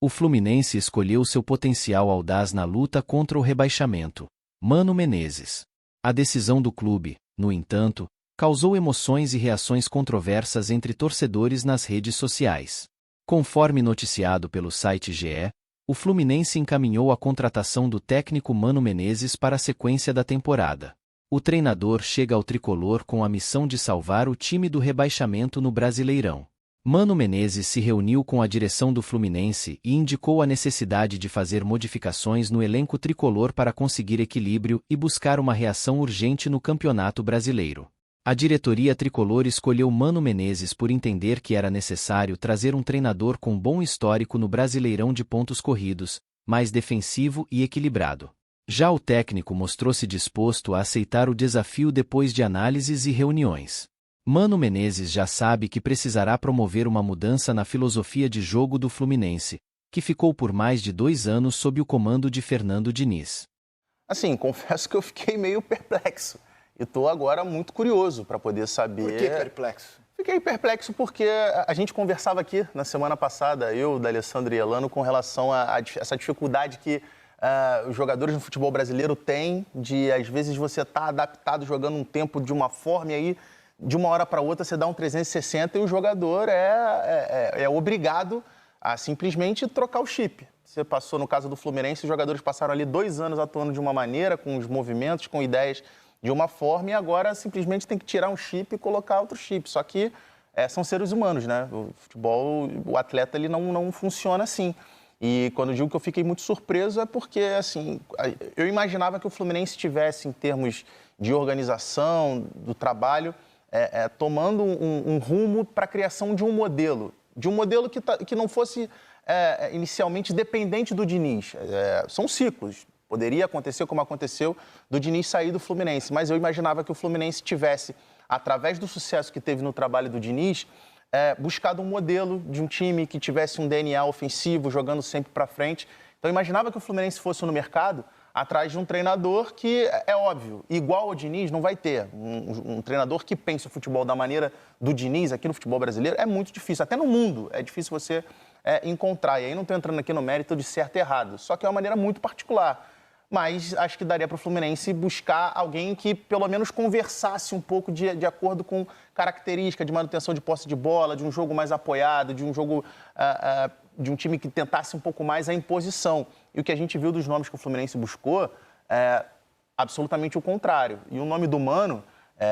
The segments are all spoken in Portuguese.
O Fluminense escolheu seu potencial audaz na luta contra o rebaixamento, Mano Menezes. A decisão do clube, no entanto, causou emoções e reações controversas entre torcedores nas redes sociais. Conforme noticiado pelo site GE, o Fluminense encaminhou a contratação do técnico Mano Menezes para a sequência da temporada. O treinador chega ao tricolor com a missão de salvar o time do rebaixamento no Brasileirão. Mano Menezes se reuniu com a direção do Fluminense e indicou a necessidade de fazer modificações no elenco tricolor para conseguir equilíbrio e buscar uma reação urgente no Campeonato Brasileiro. A diretoria tricolor escolheu Mano Menezes por entender que era necessário trazer um treinador com bom histórico no Brasileirão de pontos corridos, mais defensivo e equilibrado. Já o técnico mostrou-se disposto a aceitar o desafio depois de análises e reuniões. Mano Menezes já sabe que precisará promover uma mudança na filosofia de jogo do Fluminense, que ficou por mais de 2 anos sob o comando de Fernando Diniz. Assim, confesso que eu fiquei meio perplexo. E estou agora muito curioso para poder saber... Por que perplexo? Fiquei perplexo porque a gente conversava aqui na semana passada, eu, D'Alessandro e Elano, com relação a essa dificuldade que os jogadores no futebol brasileiro têm de, às vezes, você estar adaptado jogando um tempo de uma forma e aí, de uma hora para outra, você dá um 360 e o jogador é obrigado a simplesmente trocar o chip. Você passou, no caso do Fluminense, os jogadores passaram ali 2 anos atuando de uma maneira, com os movimentos, com ideias de uma forma, e agora simplesmente tem que tirar um chip e colocar outro chip. Só que são seres humanos, né? O futebol, o atleta, ele não funciona assim. E quando eu digo que eu fiquei muito surpreso é porque, assim, eu imaginava que o Fluminense tivesse, em termos de organização, do trabalho, tomando um rumo para a criação de um modelo que não fosse inicialmente dependente do Diniz. São ciclos. Poderia acontecer como aconteceu do Diniz sair do Fluminense, mas eu imaginava que o Fluminense tivesse, através do sucesso que teve no trabalho do Diniz, buscado um modelo de um time que tivesse um DNA ofensivo, jogando sempre para frente. Então, eu imaginava que o Fluminense fosse no mercado atrás de um treinador que, é óbvio, igual ao Diniz, não vai ter. Um treinador que pensa o futebol da maneira do Diniz aqui no futebol brasileiro é muito difícil. Até no mundo é difícil você encontrar. E aí não estou entrando aqui no mérito de certo e errado. Só que é uma maneira muito particular. Mas acho que daria para o Fluminense buscar alguém que pelo menos conversasse um pouco de acordo com característica de manutenção de posse de bola, de um jogo mais apoiado, de um jogo de um time que tentasse um pouco mais a imposição. E o que a gente viu dos nomes que o Fluminense buscou é absolutamente o contrário. E o nome do Mano,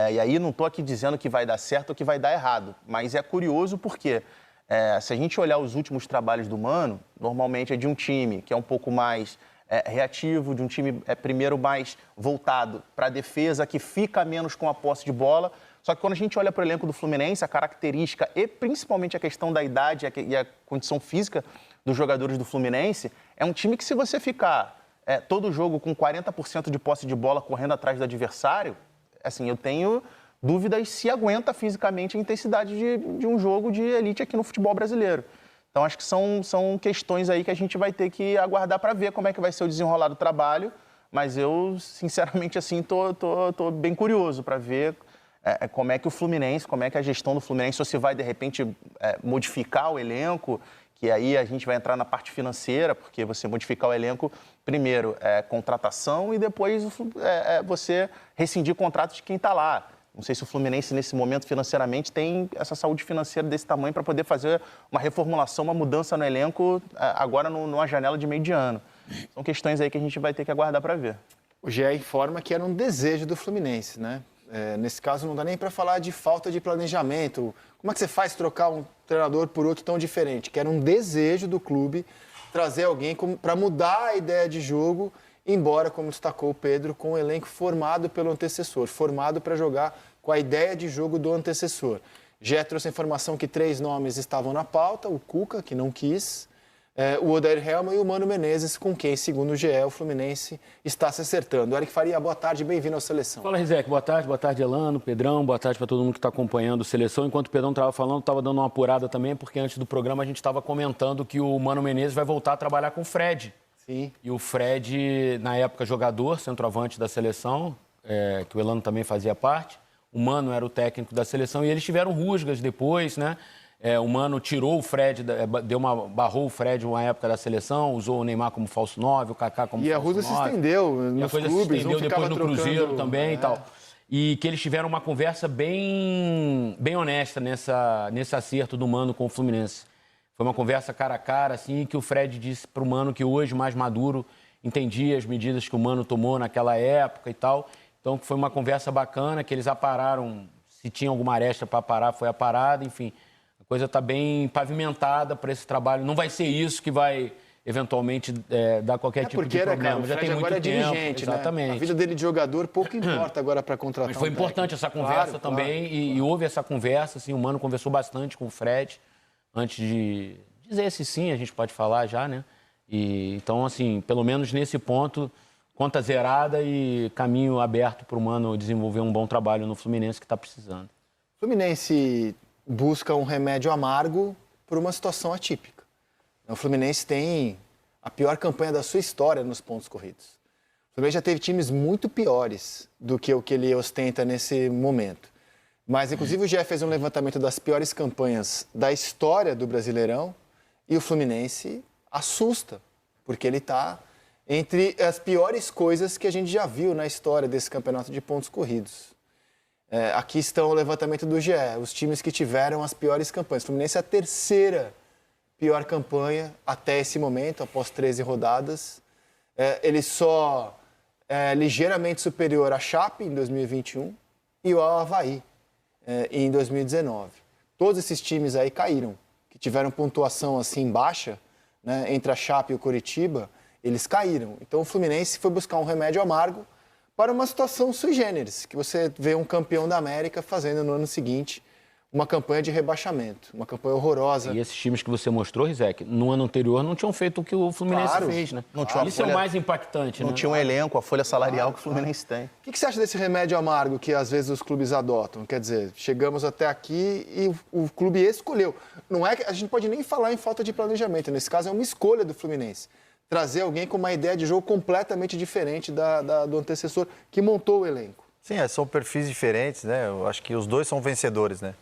e aí não estou aqui dizendo que vai dar certo ou que vai dar errado, mas é curioso porque se a gente olhar os últimos trabalhos do Mano, normalmente é de um time que é um pouco mais reativo, de um time primeiro mais voltado para a defesa, que fica menos com a posse de bola. Só que quando a gente olha para o elenco do Fluminense, a característica e principalmente a questão da idade e a condição física dos jogadores do Fluminense, é um time que se você ficar todo jogo com 40% de posse de bola correndo atrás do adversário, assim, eu tenho dúvidas se aguenta fisicamente a intensidade de um jogo de elite aqui no futebol brasileiro. Então, acho que são questões aí que a gente vai ter que aguardar para ver como é que vai ser o desenrolar do trabalho, mas eu, sinceramente, assim, tô bem curioso para ver como é que o Fluminense, como é que a gestão do Fluminense, ou se vai, de repente, modificar o elenco, que aí a gente vai entrar na parte financeira, porque você modificar o elenco, primeiro, contratação e depois você rescindir o contrato de quem está lá. Não sei se o Fluminense, nesse momento, financeiramente, tem essa saúde financeira desse tamanho para poder fazer uma reformulação, uma mudança no elenco agora numa janela de meio de ano. São questões aí que a gente vai ter que aguardar para ver. O GE informa que era um desejo do Fluminense, né? Nesse caso, não dá nem para falar de falta de planejamento. Como é que você faz trocar um treinador por outro tão diferente? Que era um desejo do clube trazer alguém para mudar a ideia de jogo, embora, como destacou o Pedro, com um elenco formado pelo antecessor, formado para jogar com a ideia de jogo do antecessor. Já trouxe a informação que 3 nomes estavam na pauta, o Cuca, que não quis, o Odair Hellmann e o Mano Menezes, com quem, segundo o GE, o Fluminense está se acertando. Eric Faria, boa tarde, bem-vindo ao Seleção. Fala, Rizek, boa tarde, Elano, Pedrão, boa tarde para todo mundo que está acompanhando o Seleção. Enquanto o Pedrão estava falando, estava dando uma apurada também, porque antes do programa a gente estava comentando que o Mano Menezes vai voltar a trabalhar com o Fred. Sim. E o Fred, na época, jogador, centroavante da seleção, que o Elano também fazia parte. O Mano era o técnico da seleção e eles tiveram rusgas depois, né? O Mano tirou o Fred, barrou o Fred uma época da seleção, usou o Neymar como falso 9, o Kaká como falso 9. E a Ruda se estendeu nos clubes, se estendeu depois no Cruzeiro também e tal. E que eles tiveram uma conversa bem honesta nesse acerto do Mano com o Fluminense. Foi uma conversa cara a cara, assim, que o Fred disse para o Mano que hoje, mais maduro, entendia as medidas que o Mano tomou naquela época e tal. Então, foi uma conversa bacana, que eles apararam, se tinha alguma aresta para parar, foi aparada, enfim. A coisa está bem pavimentada para esse trabalho. Não vai ser isso que vai, eventualmente, dar qualquer tipo de problema. Cara, já tem muito tempo. Dirigente, exatamente. Né? A vida dele de jogador pouco importa agora para contratar. Mas foi importante essa conversa também, claro. E houve essa conversa, assim, o Mano conversou bastante com o Fred, antes de dizer esse sim, a gente pode falar já, né? Então, assim, pelo menos nesse ponto, conta zerada e caminho aberto para o Mano desenvolver um bom trabalho no Fluminense que está precisando. O Fluminense busca um remédio amargo por uma situação atípica. O Fluminense tem a pior campanha da sua história nos pontos corridos. O Fluminense já teve times muito piores do que o que ele ostenta nesse momento. Mas, inclusive, o GE fez um levantamento das piores campanhas da história do Brasileirão e o Fluminense assusta, porque ele está entre as piores coisas que a gente já viu na história desse campeonato de pontos corridos. Aqui estão o levantamento do GE, os times que tiveram as piores campanhas. O Fluminense é a terceira pior campanha até esse momento, após 13 rodadas. Ele só é ligeiramente superior à Chape em 2021 e ao Avaí em 2019. Todos esses times aí caíram, que tiveram pontuação assim baixa, né, entre a Chape e o Coritiba, eles caíram. Então o Fluminense foi buscar um remédio amargo para uma situação sui generis, que você vê um campeão da América fazendo no ano seguinte uma campanha de rebaixamento, uma campanha horrorosa. E esses times que você mostrou, Rizek, no ano anterior não tinham feito o que o Fluminense fez, né? Isso é o mais impactante, não, né? Tinha um elenco, a folha salarial que o Fluminense tem. O que você acha desse remédio amargo que às vezes os clubes adotam? Quer dizer, chegamos até aqui e o clube escolheu. Não é que a gente pode nem falar em falta de planejamento, nesse caso é uma escolha do Fluminense. Trazer alguém com uma ideia de jogo completamente diferente do antecessor que montou o elenco. Sim, são perfis diferentes, né? Eu acho que os dois são vencedores, né?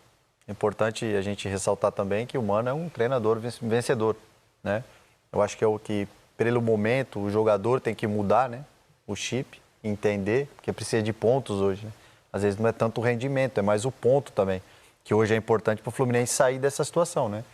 É importante a gente ressaltar também que o Mano é um treinador vencedor, né? Eu acho que é o que, pelo momento, o jogador tem que mudar, né? O chip, entender, porque precisa de pontos hoje, né? Às vezes não é tanto o rendimento, é mais o ponto também, que hoje é importante para o Fluminense sair dessa situação, né?